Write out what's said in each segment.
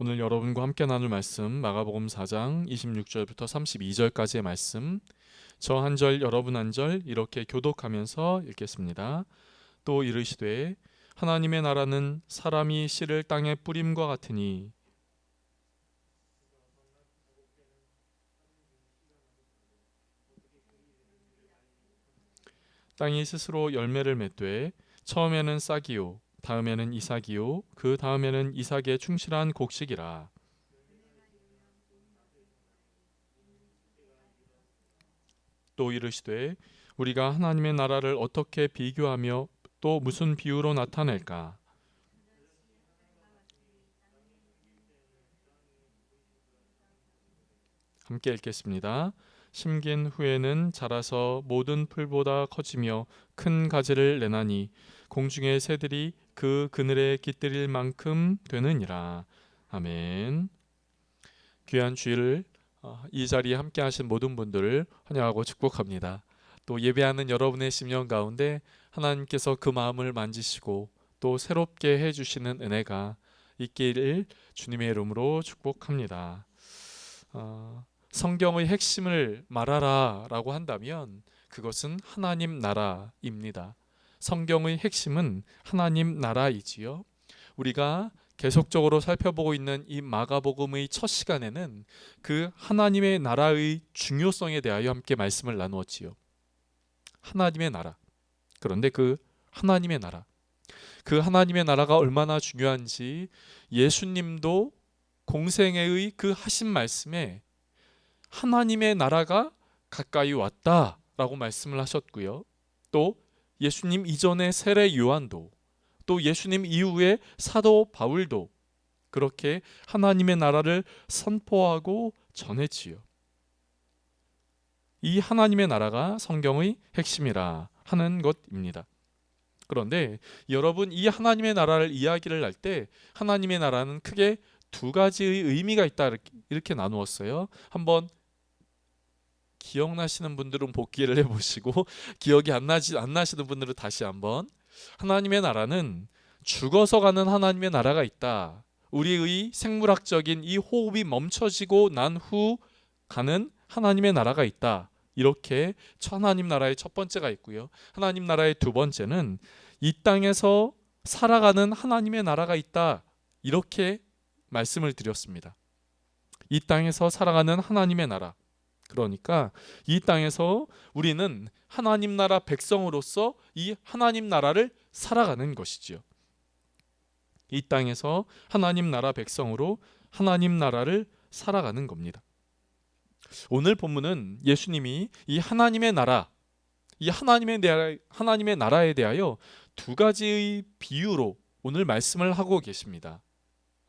오늘 여러분과 함께 나눌 말씀 마가복음 4장 26절부터 32절까지의 말씀, 저 한 절 여러분 한 절 이렇게 교독하면서 읽겠습니다. 또 이르시되 하나님의 나라는 사람이 씨를 땅에 뿌림과 같으니 땅이 스스로 열매를 맺되 처음에는 싹이요 다음에는 이삭이요 그 다음에는 이삭의 충실한 곡식이라. 또 이르시되 우리가 하나님의 나라를 어떻게 비교하며 또 무슨 비유로 나타낼까? 함께 읽겠습니다. 심긴 후에는 자라서 모든 풀보다 커지며 큰 가지를 내나니 공중의 새들이 그 그늘에 깃들일 만큼 되느니라. 아멘. 귀한 주일, 이 자리에 함께 하신 모든 분들을 환영하고 축복합니다. 또 예배하는 여러분의 심령 가운데 하나님께서 그 마음을 만지시고 또 새롭게 해주시는 은혜가 있기를 주님의 이름으로 축복합니다. 성경의 핵심을 말하라 라고 한다면 그것은 하나님 나라입니다. 성경의 핵심은 하나님 나라이지요. 우리가 계속적으로 살펴보고 있는 이 마가복음의 첫 시간에는 그 하나님의 나라의 중요성에 대하여 함께 말씀을 나누었지요. 하나님의 나라. 그런데 그 하나님의 나라, 그 하나님의 나라가 얼마나 중요한지 예수님도 공생애의 그 하신 말씀에 하나님의 나라가 가까이 왔다라고 말씀을 하셨고요. 또 예수님 이전의 세례 요한도, 또 예수님 이후에 사도 바울도 그렇게 하나님의 나라를 선포하고 전했지요. 이 하나님의 나라가 성경의 핵심이라 하는 것입니다. 그런데 여러분, 이 하나님의 나라를 이야기를 할 때 하나님의 나라는 크게 두 가지의 의미가 있다 이렇게 나누었어요. 한번 기억나시는 분들은 복기를 해보시고 기억이 안 나시는 분들은 다시 한번. 하나님의 나라는 죽어서 가는 하나님의 나라가 있다. 우리의 생물학적인 이 호흡이 멈춰지고 난 후 가는 하나님의 나라가 있다. 이렇게 하나님 나라의 첫 번째가 있고요. 하나님 나라의 두 번째는 이 땅에서 살아가는 하나님의 나라가 있다. 이렇게 말씀을 드렸습니다. 이 땅에서 살아가는 하나님의 나라. 그러니까 이 땅에서 우리는 하나님 나라 백성으로서 이 하나님 나라를 살아가는 것이지요. 이 땅에서 하나님 나라 백성으로 하나님 나라를 살아가는 겁니다. 오늘 본문은 예수님이 이 하나님의 나라, 이 하나님의 나라에 대하여 두 가지의 비유로 오늘 말씀을 하고 계십니다.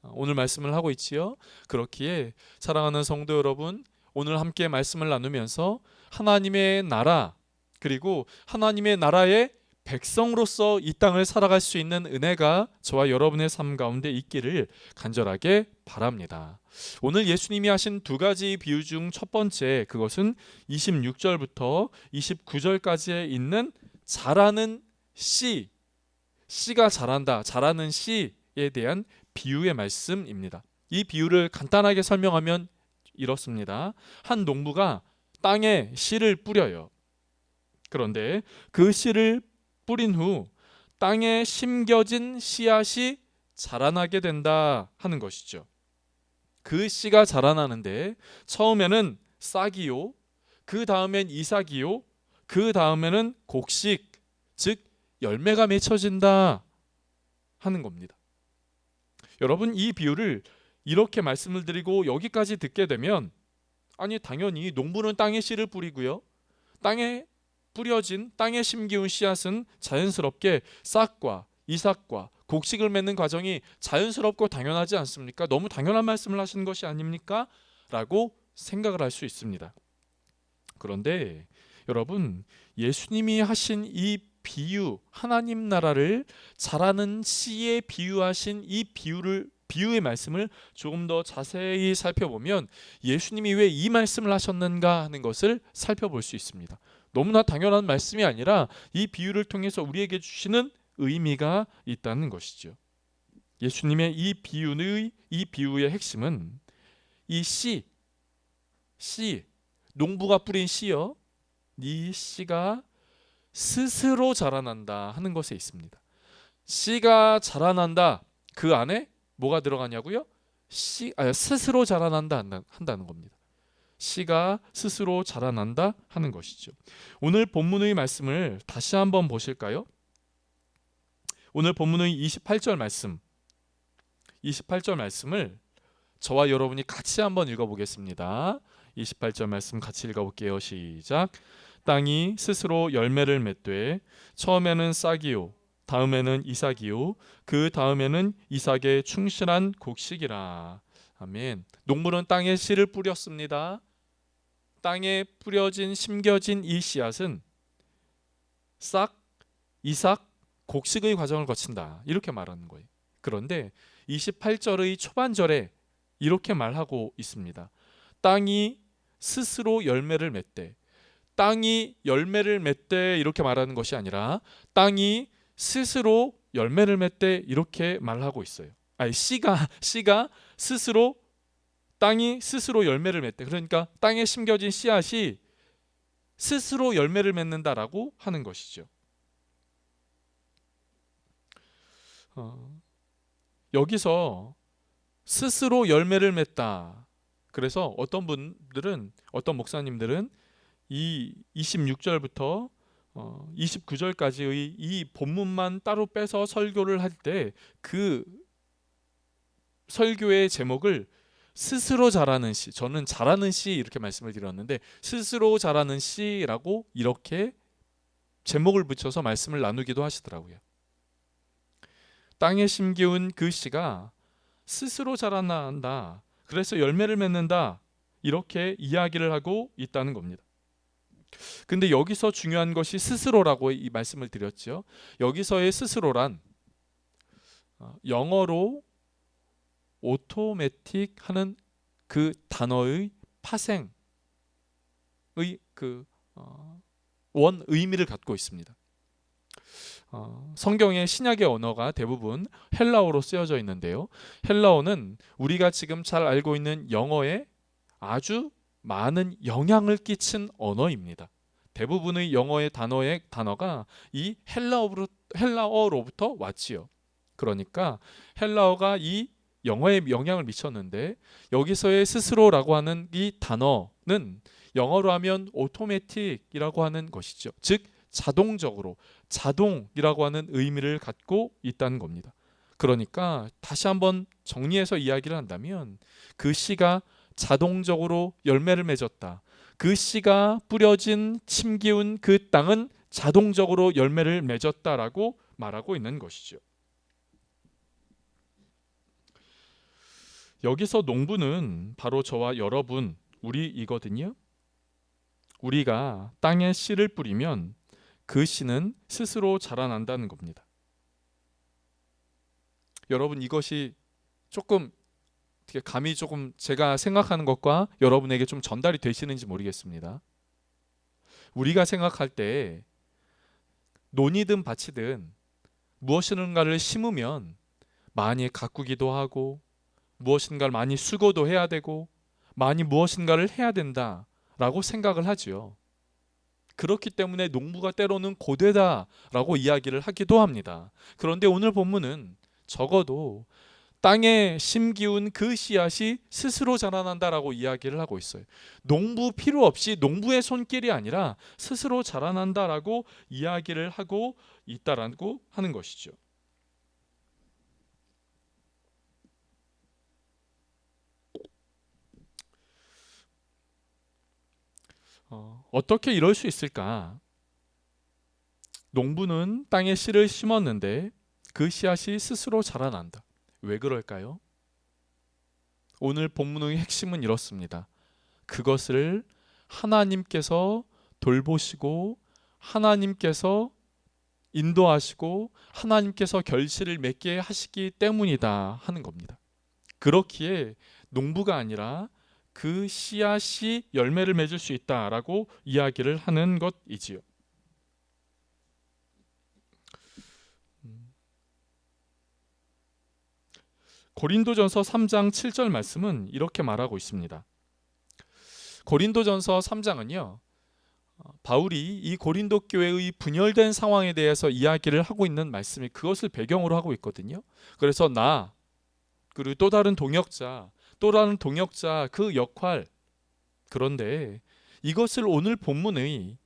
오늘 말씀을 하고 있지요. 그렇기에 사랑하는 성도 여러분, 오늘 함께 말씀을 나누면서 하나님의 나라, 그리고 하나님의 나라의 백성으로서 이 땅을 살아갈 수 있는 은혜가 저와 여러분의 삶 가운데 있기를 간절하게 바랍니다. 오늘 예수님이 하신 두 가지 비유 중 첫 번째, 그것은 26절부터 29절까지에 있는 자라는 씨, 씨가 자란다, 자라는 씨에 대한 비유의 말씀입니다. 이 비유를 간단하게 설명하면 이렇습니다. 한 농부가 땅에 씨를 뿌려요. 그런데 그 씨를 뿌린 후 땅에 심겨진 씨앗이 자라나게 된다 하는 것이죠. 그 씨가 자라나는데 처음에는 싹이요, 그 다음엔 이삭이요, 그 다음에는 곡식, 즉 열매가 맺혀진다 하는 겁니다. 여러분, 이 비유를 이렇게 말씀을 드리고 여기까지 듣게 되면, 아니 당연히 농부는 땅에 씨를 뿌리고요, 땅에 뿌려진, 땅에 심기운 씨앗은 자연스럽게 싹과 이삭과 곡식을 맺는 과정이 자연스럽고 당연하지 않습니까? 너무 당연한 말씀을 하시는 것이 아닙니까? 라고 생각을 할 수 있습니다. 그런데 여러분, 예수님이 하신 이 비유, 하나님 나라를 자라는 씨에 비유하신 이 비유의 말씀을 조금 더 자세히 살펴보면 예수님이 왜 이 말씀을 하셨는가 하는 것을 살펴볼 수 있습니다. 너무나 당연한 말씀이 아니라 이 비유를 통해서 우리에게 주시는 의미가 있다는 것이죠. 예수님의 이 비유의 핵심은 이 씨, 농부가 뿌린 씨요. 이 씨가 스스로 자라난다 하는 것에 있습니다. 씨가 자라난다. 그 안에 뭐가 들어가냐고요? 스스로 자라난다 한다는 겁니다. 씨가 스스로 자라난다 하는 것이죠. 오늘 본문의 말씀을 다시 한번 보실까요? 오늘 본문의 28절 말씀을 저와 여러분이 같이 한번 읽어보겠습니다. 28절 말씀 같이 읽어볼게요. 시작. 땅이 스스로 열매를 맺되 처음에는 싹이요 다음에는 이삭이요 그 다음에는 이삭의 충실한 곡식이라. 아멘. 농부는 땅에 씨를 뿌렸습니다. 땅에 뿌려진 심겨진 이 씨앗은 싹, 이삭, 곡식의 과정을 거친다 이렇게 말하는 거예요. 그런데 28절의 초반절에 이렇게 말하고 있습니다. 땅이 스스로 열매를 맺되, 땅이 열매를 맺되 이렇게 말하는 것이 아니라 땅이 스스로 열매를 맺되 이렇게 말하고 있어요. 아니, 씨가 스스로, 땅이 스스로 열매를 맺대. 그러니까 땅에 심겨진 씨앗이 스스로 열매를 맺는다라고 하는 것이죠. 여기서 스스로 열매를 맺다. 그래서 어떤 목사님들은 이 26절부터 29절까지의 이 본문만 따로 빼서 설교를 할 때 그 설교의 제목을 스스로 자라는 씨, 저는 자라는 씨 이렇게 말씀을 드렸는데 스스로 자라는 씨라고 이렇게 제목을 붙여서 말씀을 나누기도 하시더라고요. 땅에 심기운 그 씨가 스스로 자라난다. 그래서 열매를 맺는다. 이렇게 이야기를 하고 있다는 겁니다. 근데 여기서 중요한 것이 스스로라고 이 말씀을 드렸죠. 여기서의 스스로란 영어로 오토매틱 하는 그 단어의 파생의 원 의미를 갖고 있습니다. 성경의 신약의 언어가 대부분 헬라어로 쓰여져 있는데요. 헬라어는 우리가 지금 잘 알고 있는 영어에 아주 많은 영향을 끼친 언어입니다. 대부분의 영어의 단어가 이 헬라어로부터 왔지요. 그러니까 헬라어가 이 영어에 영향을 미쳤는데 여기서의 스스로라고 하는 이 단어는 영어로 하면 오토매틱이라고 하는 것이죠. 즉 자동적으로, 자동이라고 하는 의미를 갖고 있다는 겁니다. 그러니까 다시 한번 정리해서 이야기를 한다면 그 씨가 자동적으로 열매를 맺었다. 그 씨가 뿌려진 침기운 그 땅은 자동적으로 열매를 맺었다라고 말하고 있는 것이죠. 여기서 농부는 바로 저와 여러분, 우리이거든요. 우리가 땅에 씨를 뿌리면 그 씨는 스스로 자라난다는 겁니다. 여러분, 이것이 조금 감이 조금 제가 생각하는 것과 여러분에게 좀 전달이 되시는지 모르겠습니다. 우리가 생각할 때 논이든 밭이든 무엇인가를 심으면 많이 가꾸기도 하고 무엇인가를 많이 수고도 해야 되고 많이 무엇인가를 해야 된다라고 생각을 하지요. 그렇기 때문에 농부가 때로는 고되다라고 이야기를 하기도 합니다. 그런데 오늘 본문은 적어도 땅에 심기운 그 씨앗이 스스로 자라난다라고 이야기를 하고 있어요. 농부 필요 없이, 농부의 손길이 아니라 스스로 자라난다라고 이야기를 하고 있다라고 하는 것이죠. 어떻게 이럴 수 있을까? 농부는 땅에 씨를 심었는데 그 씨앗이 스스로 자라난다. 왜 그럴까요? 오늘 본문의 핵심은 이렇습니다. 그것을 하나님께서 돌보시고 하나님께서 인도하시고 하나님께서 결실을 맺게 하시기 때문이다 하는 겁니다. 그렇기에 농부가 아니라 그 씨앗이 열매를 맺을 수 있다라고 이야기를 하는 것이지요. 고린도전서 3장 7절 말씀은 이렇게 말하고 있습니다. 고린도전서 3장은요, 바울이 이 고린도 교회의 분열된 상황에 대해서 이야기를 하고 있는 말씀이 그것을 배경으로 하고 있거든요. 그래서 나 그리고 또 다른 동역자 그 역할, 그런데 이것을 오늘 본문의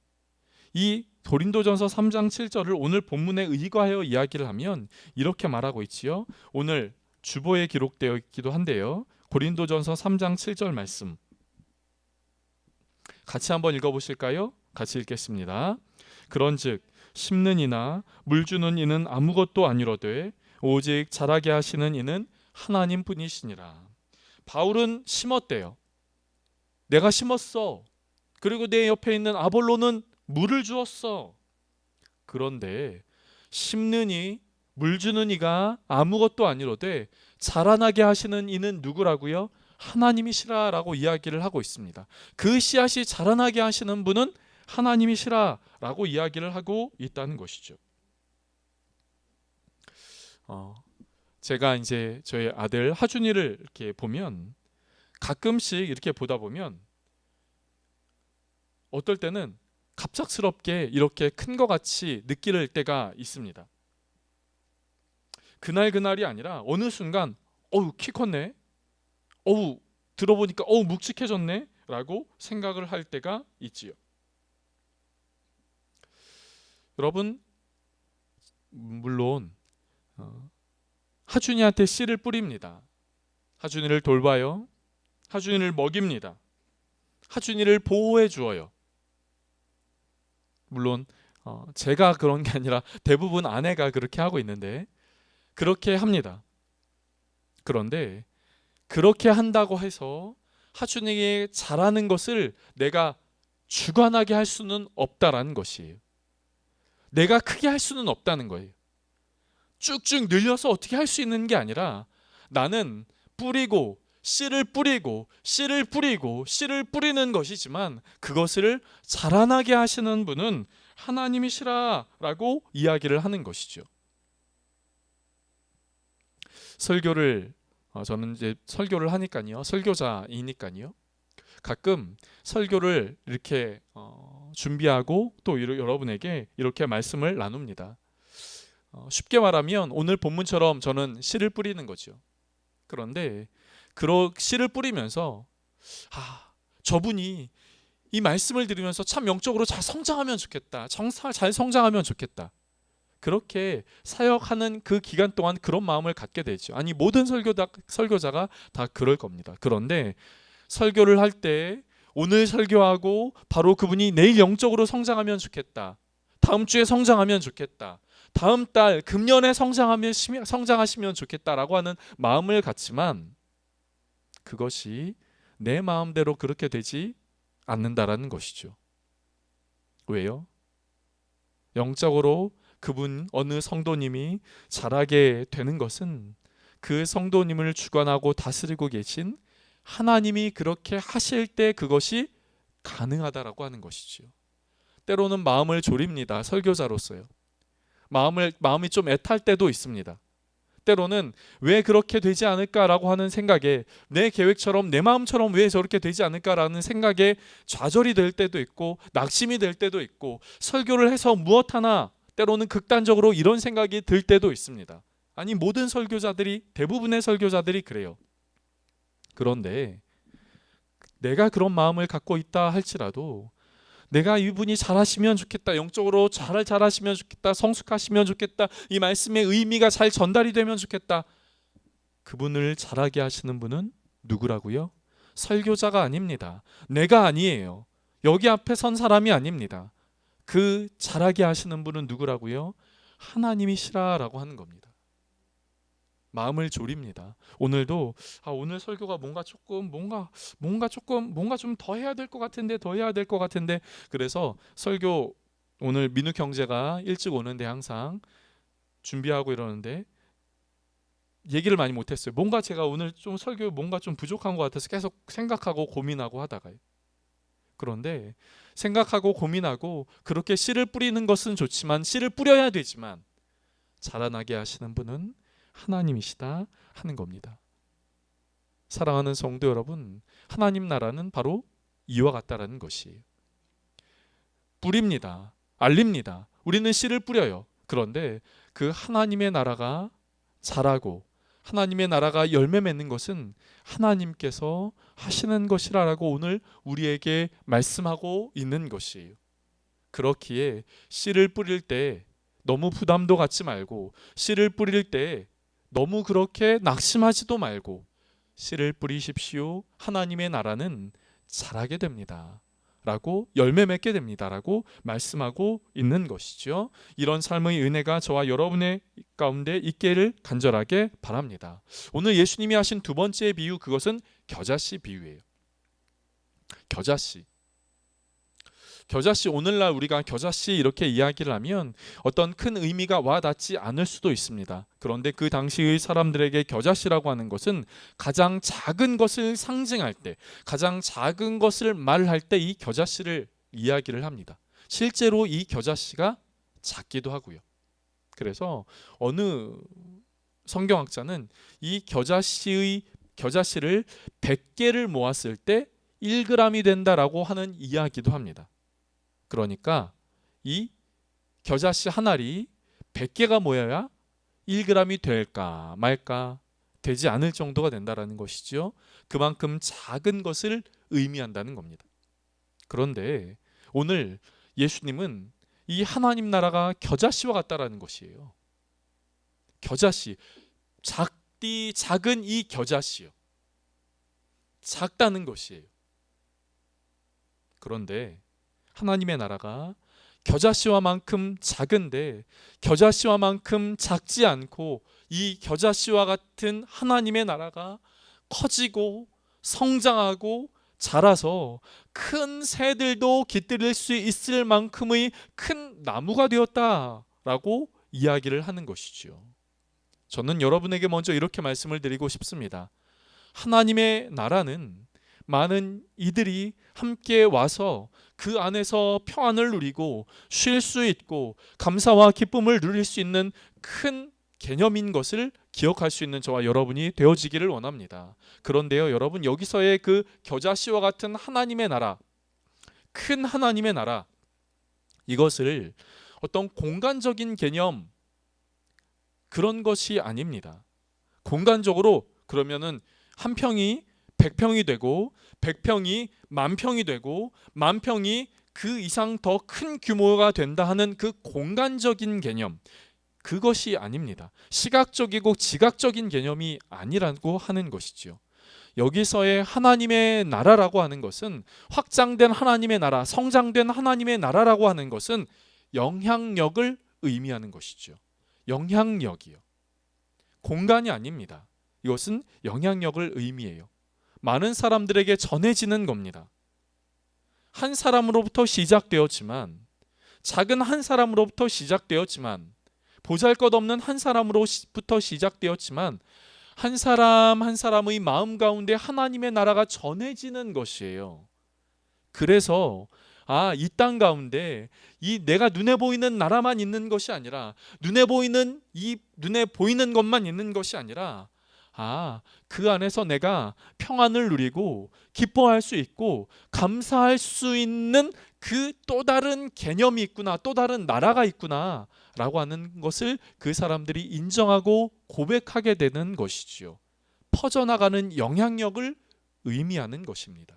이 고린도전서 3장 7절을 오늘 본문에 의거하여 이야기를 하면 이렇게 말하고 있지요. 오늘 주보에 기록되어 있기도 한데요. 고린도전서 3장 7절 말씀 같이 한번 읽어보실까요? 같이 읽겠습니다. 그런즉 심는 이나 물 주는 이는 아무것도 아니로되 오직 자라게 하시는 이는 하나님뿐이시니라. 바울은 심었대요. 내가 심었어. 그리고 내 옆에 있는 아볼로는 물을 주었어. 그런데 심는 이, 물 주는 이가 아무것도 아니로되 자라나게 하시는 이는 누구라고요? 하나님이시라라고 이야기를 하고 있습니다. 그 씨앗이 자라나게 하시는 분은 하나님이시라라고 이야기를 하고 있다는 것이죠. 제가 이제 저희 아들 하준이를 이렇게 보면 가끔씩 이렇게 보다 보면 어떨 때는 갑작스럽게 이렇게 큰 것 같이 느낄 때가 있습니다. 그날이 아니라 어느 순간 키 컸네, 들어보니까 묵직해졌네 라고 생각을 할 때가 있지요. 여러분, 물론 하준이한테 씨를 뿌립니다. 하준이를 돌봐요. 하준이를 먹입니다. 하준이를 보호해 주어요. 물론 제가 그런 게 아니라 대부분 아내가 그렇게 하고 있는데 그렇게 합니다. 그런데 그렇게 한다고 해서 하준이에게 잘하는 것을 내가 주관하게 할 수는 없다라는 것이에요. 내가 크게 할 수는 없다는 거예요. 쭉쭉 늘려서 어떻게 할 수 있는 게 아니라 나는 뿌리고 씨를 뿌리고 씨를 뿌리는 것이지만 그것을 자라나게 하시는 분은 하나님이시라라고 이야기를 하는 것이죠. 설교를 저는 이제 설교를 하니까요, 설교자이니까요, 가끔 설교를 이렇게 준비하고 또 여러분에게 이렇게 말씀을 나눕니다. 쉽게 말하면 오늘 본문처럼 저는 씨를 뿌리는 거죠. 그런데 씨를 뿌리면서 저분이 이 말씀을 들으면서 참 영적으로 잘 성장하면 좋겠다, 잘 성장하면 좋겠다, 그렇게 사역하는 그 기간 동안 그런 마음을 갖게 되죠. 아니, 모든 설교자가 다 그럴 겁니다. 그런데 설교를 할 때 오늘 설교하고 바로 그분이 내일 영적으로 성장하면 좋겠다, 다음 주에 성장하면 좋겠다, 다음 달 금년에 성장하시면 좋겠다라고 하는 마음을 갖지만 그것이 내 마음대로 그렇게 되지 않는다라는 것이죠. 왜요? 영적으로 그분 어느 성도님이 자라게 되는 것은 그 성도님을 주관하고 다스리고 계신 하나님이 그렇게 하실 때 그것이 가능하다라고 하는 것이죠. 때로는 마음을 졸입니다. 설교자로서요. 마음이 좀 애탈 때도 있습니다. 때로는 왜 그렇게 되지 않을까라고 하는 생각에, 내 계획처럼 내 마음처럼 왜 저렇게 되지 않을까라는 생각에 좌절이 될 때도 있고 낙심이 될 때도 있고, 설교를 해서 무엇 하나 때로는 극단적으로 이런 생각이 들 때도 있습니다. 아니, 모든 대부분의 설교자들이 그래요. 그런데 내가 그런 마음을 갖고 있다 할지라도 내가 이분이 잘하시면 좋겠다, 영적으로 잘하시면 좋겠다, 성숙하시면 좋겠다, 이 말씀의 의미가 잘 전달이 되면 좋겠다, 그분을 잘하게 하시는 분은 누구라고요? 설교자가 아닙니다. 내가 아니에요. 여기 앞에 선 사람이 아닙니다. 그 잘하게 하시는 분은 누구라고요? 하나님이시라라고 하는 겁니다. 마음을 졸입니다. 오늘도 오늘 설교가 뭔가 좀 더 해야 될 것 같은데 그래서 설교 오늘 민욱 형제가 일찍 오는데 항상 준비하고 이러는데 얘기를 많이 못했어요. 뭔가 제가 오늘 좀 설교 뭔가 좀 부족한 것 같아서 계속 생각하고 고민하고 하다가요. 그런데 생각하고 고민하고 그렇게 씨를 뿌리는 것은 좋지만, 씨를 뿌려야 되지만 자라나게 하시는 분은 하나님이시다, 하는 겁니다. 사랑하는 성도 여러분, 하나님 나라는 바로 이와 같다라는 것이에요. 뿌립니다. 알립니다. 우리는 씨를 뿌려요. 그런데 그 하나님의 나라가 자라고 하나님의 나라가 열매 맺는 것은 하나님께서 하시는 것이라고 오늘 우리에게 말씀하고 있는 것이에요. 그렇기에 씨를 뿌릴 때 너무 부담도 갖지 말고, 씨를 뿌릴 때 너무 그렇게 낙심하지도 말고 씨를 뿌리십시오. 하나님의 나라는 자라게 됩니다 라고, 열매 맺게 됩니다 라고 말씀하고 있는 것이죠. 이런 삶의 은혜가 저와 여러분의 가운데 있기를 간절하게 바랍니다. 오늘 예수님이 하신 두 번째 비유, 그것은 겨자씨 비유예요. 겨자씨, 오늘날 우리가 겨자씨 이렇게 이야기를 하면 어떤 큰 의미가 와닿지 않을 수도 있습니다. 그런데 그 당시의 사람들에게 겨자씨라고 하는 것은 가장 작은 것을 상징할 때, 가장 작은 것을 말할 때 이 겨자씨를 이야기를 합니다. 실제로 이 겨자씨가 작기도 하고요. 그래서 어느 성경학자는 이 겨자씨를 100개를 모았을 때 1g이 된다라고 하는 이야기도 합니다. 그러니까 이 겨자씨 한 알이 100개가 모여야 1g이 될까 말까, 되지 않을 정도가 된다라는 것이죠. 그만큼 작은 것을 의미한다는 겁니다. 그런데 오늘 예수님은 이 하나님 나라가 겨자씨와 같다라는 것이에요. 겨자씨, 작은 이 겨자씨요. 작다는 것이에요. 그런데 하나님의 나라가 겨자씨와만큼 작은데 겨자씨와만큼 작지 않고, 이 겨자씨와 같은 하나님의 나라가 커지고 성장하고 자라서 큰 새들도 깃들일 수 있을 만큼의 큰 나무가 되었다라고 이야기를 하는 것이죠. 저는 여러분에게 먼저 이렇게 말씀을 드리고 싶습니다. 하나님의 나라는 많은 이들이 함께 와서 그 안에서 평안을 누리고 쉴 수 있고 감사와 기쁨을 누릴 수 있는 큰 개념인 것을 기억할 수 있는 저와 여러분이 되어지기를 원합니다. 그런데요, 여러분, 여기서의 그 겨자씨와 같은 하나님의 나라, 큰 하나님의 나라, 이것을 어떤 공간적인 개념, 그런 것이 아닙니다. 공간적으로 그러면은 한 평이 100평이 되고 100평이 10,000평이 되고 10,000평이 그 이상 더 큰 규모가 된다 하는 그 공간적인 개념, 그것이 아닙니다. 시각적이고 지각적인 개념이 아니라고 하는 것이지요. 여기서의 하나님의 나라라고 하는 것은, 확장된 하나님의 나라, 성장된 하나님의 나라라고 하는 것은 영향력을 의미하는 것이죠. 영향력이요. 공간이 아닙니다. 이것은 영향력을 의미해요. 많은 사람들에게 전해지는 겁니다. 한 사람으로부터 시작되었지만, 작은 한 사람으로부터 시작되었지만, 보잘것없는 한 사람으로부터 시작되었지만, 한 사람 한 사람의 마음 가운데 하나님의 나라가 전해지는 것이에요. 그래서 이 땅 가운데 이 내가 눈에 보이는 나라만 있는 것이 아니라, 눈에 보이는 것만 있는 것이 아니라, 그 안에서 내가 평안을 누리고 기뻐할 수 있고 감사할 수 있는 그 또 다른 개념이 있구나, 또 다른 나라가 있구나 라고 하는 것을 그 사람들이 인정하고 고백하게 되는 것이지요. 퍼져나가는 영향력을 의미하는 것입니다.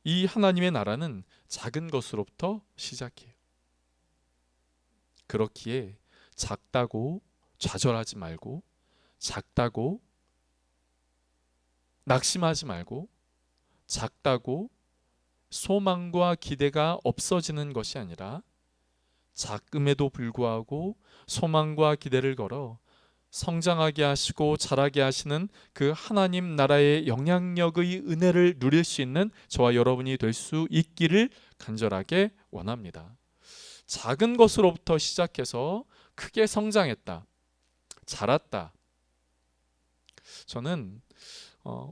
이 하나님의 나라는 작은 것으로부터 시작해요. 그렇기에 작다고 좌절하지 말고, 작다고 낙심하지 말고, 작다고 소망과 기대가 없어지는 것이 아니라, 작음에도 불구하고 소망과 기대를 걸어 성장하게 하시고 자라게 하시는 그 하나님 나라의 영향력의 은혜를 누릴 수 있는 저와 여러분이 될 수 있기를 간절하게 원합니다. 작은 것으로부터 시작해서 크게 성장했다, 자랐다. 저는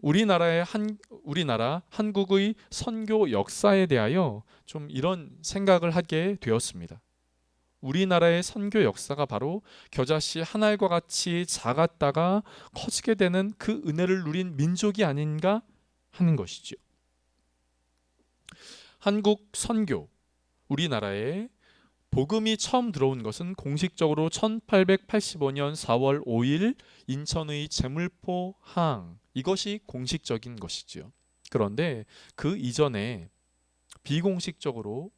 우리나라 한국의 선교 역사에 대하여 좀 이런 생각을 하게 되었습니다. 우리나라의 선교 역사가 바로 겨자씨 한 알과 같이 작았다가 커지게 되는 그 은혜를 누린 민족이 아닌가 하는 것이죠. 한국 선교, 우리나라에 복음이 처음 들어온 것은 공식적으로 1885년 4월 5일 인천의 제물포 항, 이것이 공식적인 것이지요. 그런데 그 이전에 비공식적으로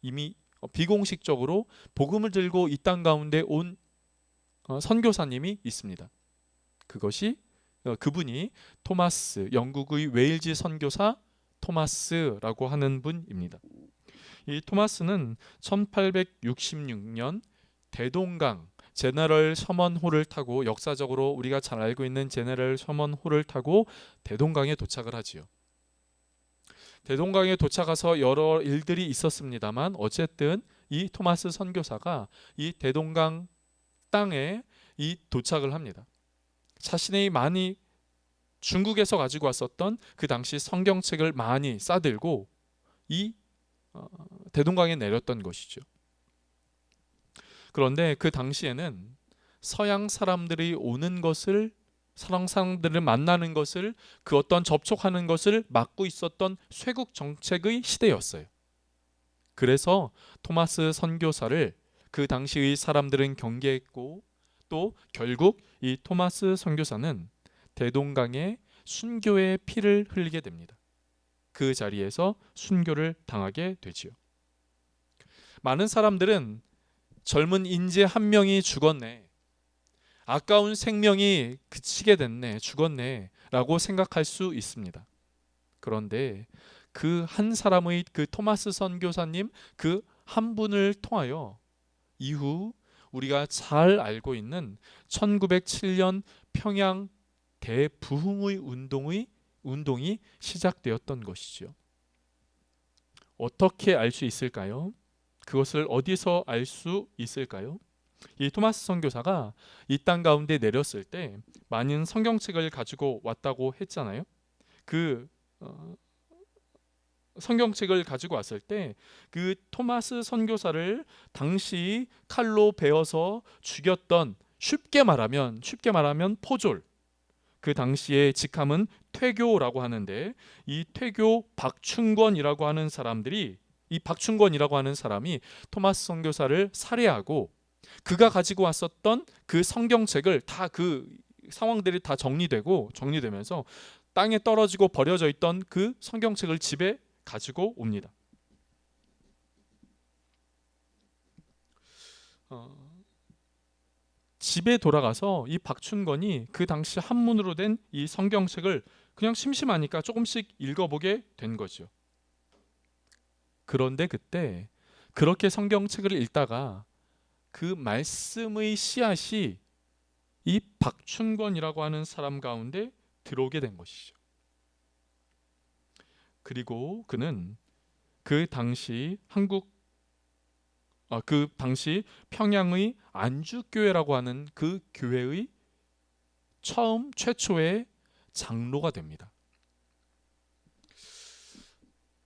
이미 비공식적으로 복음을 들고 이 땅 가운데 온 선교사님이 있습니다. 그분이 토마스, 영국의 웨일즈 선교사 토마스라고 하는 분입니다. 이 토마스는 1866년 대동강 제너럴 셔먼호를 타고, 역사적으로 우리가 잘 알고 있는 제너럴 셔먼호를 타고 대동강에 도착을 하지요. 대동강에 도착해서 여러 일들이 있었습니다만 어쨌든 이 토마스 선교사가 이 대동강 땅에 도착을 합니다. 자신이 많이 중국에서 가지고 왔었던 그 당시 성경책을 많이 싸들고 이 대동강에 내렸던 것이죠. 그런데 그 당시에는 서양 사람들이 오는 것을, 서양 사람들을 만나는 것을, 그 어떤 접촉하는 것을 막고 있었던 쇄국 정책의 시대였어요. 그래서 토마스 선교사를 그 당시의 사람들은 경계했고, 또 결국 이 토마스 선교사는 대동강에 순교의 피를 흘리게 됩니다. 그 자리에서 순교를 당하게 되지요. 많은 사람들은 젊은 인재 한 명이 죽었네, 아까운 생명이 그치게 됐네, 죽었네 라고 생각할 수 있습니다. 그런데 그 한 사람의, 그 토마스 선교사님 그 한 분을 통하여 이후 우리가 잘 알고 있는 1907년 평양 대부흥의 운동이 시작되었던 것이죠. 어떻게 알 수 있을까요? 그것을 어디서 알 수 있을까요? 이 토마스 선교사가 이 땅 가운데 내렸을 때 많은 성경책을 가지고 왔다고 했잖아요. 그 성경책을 가지고 왔을 때 그 토마스 선교사를 당시 칼로 베어서 죽였던, 쉽게 말하면 포졸, 그 당시의 직함은 퇴교라고 하는데, 이 퇴교 박충권이라고 하는 사람이 토마스 선교사를 살해하고, 그가 가지고 왔었던 그 성경책을 다, 그 상황들이 다 정리되면서 땅에 떨어지고 버려져 있던 그 성경책을 집에 가지고 옵니다. 집에 돌아가서 이 박춘권이 그 당시 한문으로 된 이 성경책을 그냥 심심하니까 조금씩 읽어보게 된 거죠. 그런데 그때 그렇게 성경책을 읽다가 그 말씀의 씨앗이 이 박춘권이라고 하는 사람 가운데 들어오게 된 것이죠. 그리고 그는 그 당시 평양의 안주교회라고 하는 그 교회의 최초의 장로가 됩니다.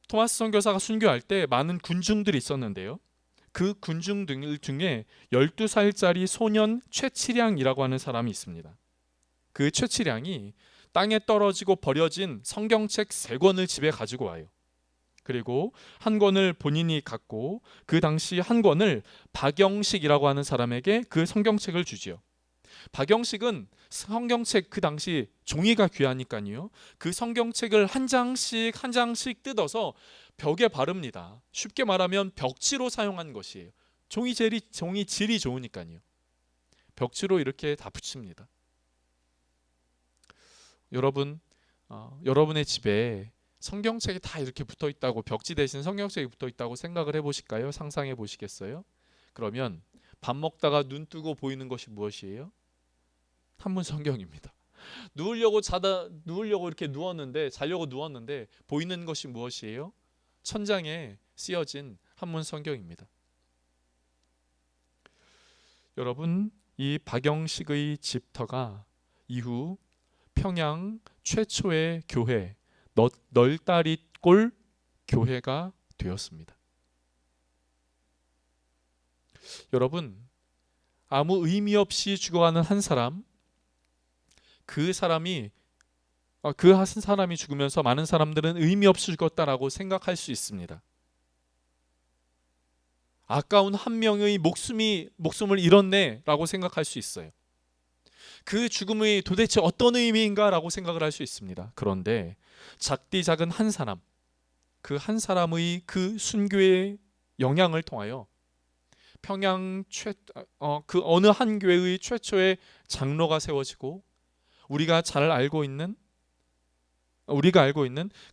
토마스 선교사가 순교할 때 많은 군중들이 있었는데요. 그 군중들 중에 12살짜리 소년 최치량이라고 하는 사람이 있습니다. 그 최치량이 땅에 떨어지고 버려진 성경책 3권을 집에 가지고 와요. 그리고 한 권을 본인이 갖고 그 당시 한 권을 박영식이라고 하는 사람에게 그 성경책을 주지요. 박영식은 성경책, 그 당시 종이가 귀하니까요, 그 성경책을 한 장씩 뜯어서 벽에 바릅니다. 쉽게 말하면 벽지로 사용한 것이에요. 종이 질이 좋으니까요. 벽지로 이렇게 다 붙입니다. 여러분의 집에 성경책이 다 이렇게 붙어 있다고, 벽지 대신 성경책이 붙어 있다고 생각을 해보실까요? 상상해 보시겠어요? 그러면 밥 먹다가 눈 뜨고 보이는 것이 무엇이에요? 한문 성경입니다. 누우려고 이렇게 자려고 누웠는데 보이는 것이 무엇이에요? 천장에 쓰여진 한문 성경입니다. 여러분, 이 박영식의 집터가 이후 평양 최초의 교회, 널다릿골 교회가 되었습니다. 여러분, 아무 의미 없이 죽어가는 한 사람, 그 사람이 한 사람이 죽으면서 많은 사람들은 의미 없이 죽었다라고 생각할 수 있습니다. 아까운 한 명의 목숨을 잃었네라고 생각할 수 있어요. 그 죽음이 도대체 어떤 의미인가라고 생각을 할 수 있습니다. 그런데 작디 작은 한 사람, 그 한 사람의 그 순교의 영향을 통하여 평양 그 어느 한 교회의 최초의 장로가 세워지고 우리가 알고 있는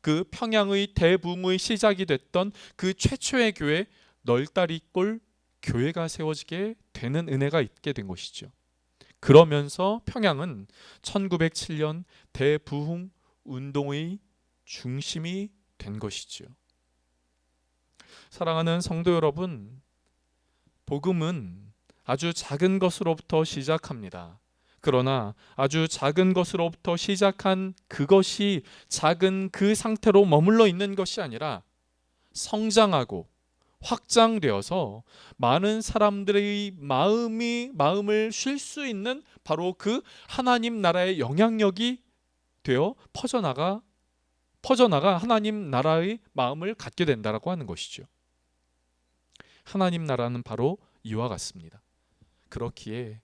그 평양의 대부흥의 시작이 됐던 그 최초의 교회 널다리골 교회가 세워지게 되는 은혜가 있게 된 것이죠. 그러면서 평양은 1907년 대부흥 운동의 중심이 된 것이죠. 사랑하는 성도 여러분, 복음은 아주 작은 것으로부터 시작합니다. 그러나 아주 작은 것으로부터 시작한 그것이 작은 그 상태로 머물러 있는 것이 아니라 성장하고 확장되어서 많은 사람들의 마음을 쉴 수 있는 바로 그 하나님 나라의 영향력이 되어 퍼져나가 하나님 나라의 마음을 갖게 된다라고 하는 것이죠. 하나님 나라는 바로 이와 같습니다. 그렇기에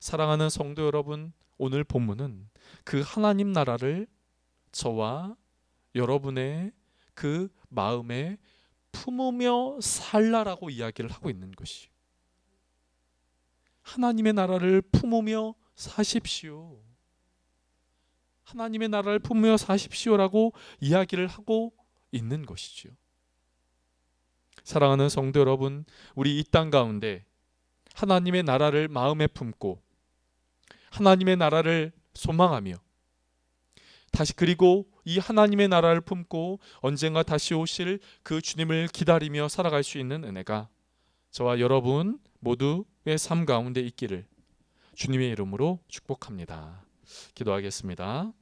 사랑하는 성도 여러분, 오늘 본문은 그 하나님 나라를 저와 여러분의 그 마음에 품으며 살라라고 이야기를 하고 있는 것이에요. 하나님의 나라를 품으며 사십시오. 하나님의 나라를 품으며 사십시오라고 이야기를 하고 있는 것이죠. 사랑하는 성도 여러분, 우리 이 땅 가운데 하나님의 나라를 마음에 품고 하나님의 나라를 소망하며 그리고 이 하나님의 나라를 품고 언젠가 다시 오실 그 주님을 기다리며 살아갈 수 있는 은혜가 저와 여러분 모두의 삶 가운데 있기를 주님의 이름으로 축복합니다. 기도하겠습니다.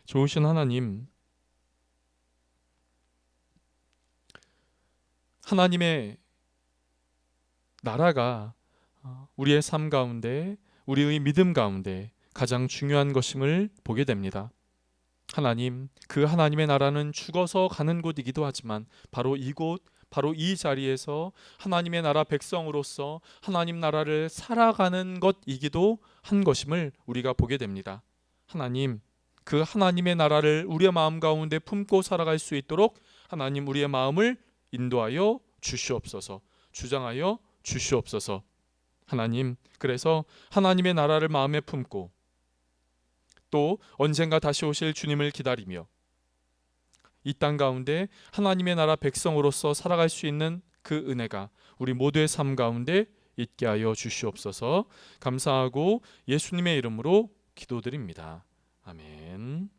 좋으신 하나님, 하나님의 나라가 우리의 삶 가운데, 우리의 믿음 가운데 가장 중요한 것임을 보게 됩니다. 하나님, 그 하나님의 나라는 죽어서 가는 곳이기도 하지만 바로 이곳, 바로 이 자리에서 하나님의 나라 백성으로서 하나님 나라를 살아가는 것이기도 한 것임을 우리가 보게 됩니다. 하나님, 그 하나님의 나라를 우리의 마음 가운데 품고 살아갈 수 있도록 하나님 우리의 마음을 인도하여 주시옵소서, 주장하여 주시옵소서. 하나님, 그래서 하나님의 나라를 마음에 품고 또 언젠가 다시 오실 주님을 기다리며 이 땅 가운데 하나님의 나라 백성으로서 살아갈 수 있는 그 은혜가 우리 모두의 삶 가운데 있게 하여 주시옵소서. 감사하고 예수님의 이름으로 기도드립니다. 아멘.